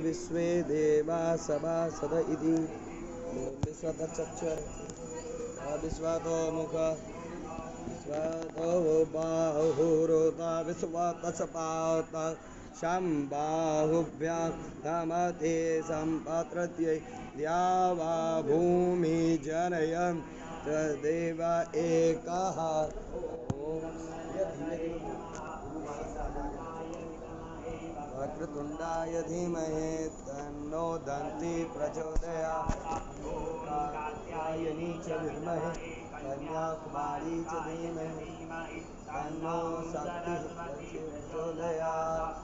विश्वे देवा सभासद इति विश्वतश्चक्षुः विश्वतो मुख विश्वतो बाहुरुता विश्वतश्पात शम्बाहुभ्यां नमते सम्पत्रत्यै द्यावा भूमि जनयन् तदेव एकः वक्रतुण्डाय धीमहि तन्नो दन्ति प्रचोदयात् कात्यायनी च विद्महे कन्याकुमारी च धीमहि तन्नो शक्तिः प्रचोदयात्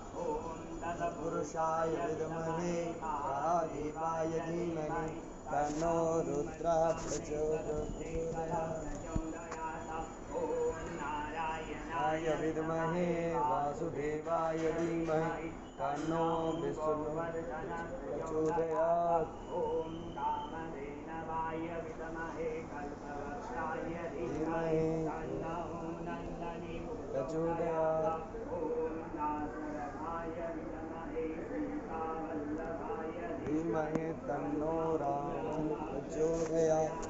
पुरुषाय विद्महे महादेवाय धीमहि तन्नो रुद्रः प्रचोदयात् नारायणाय विद्महे वासुदेवाय धीमहि तन्नो विष्णुः प्रचोदयात् ॐ कामधेनवाय विद्महे कल्पवृक्षाय धीमहि तन्नो नन्दिनी प्रचोदयात् ॐ नासरथाय विद्महे सीतावल्लभाय धीमहि तन्नो रामः प्रचोदयात्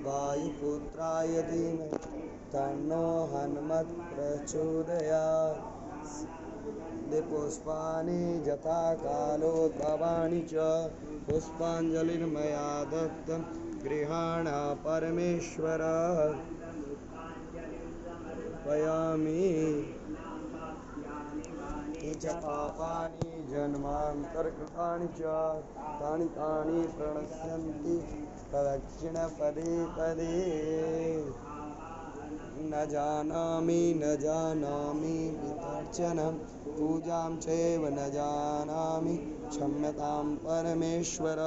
वायुपुत्राय धीमहि तन्नो हनुमत् प्रचोदयात् पुष्पाणि यथा कालोद्भवानि च पुष्पाञ्जलिर्मया दत्तं गृहाण परमेश्वर पयामि च पापानि जन्मान्तरकृतानि च तानि तानि प्रणश्यन्ति प्रदक्षिणपदे पदे न जानामि वितर्चनं पूजां चैव न जानामि क्षम्यतां परमेश्वर।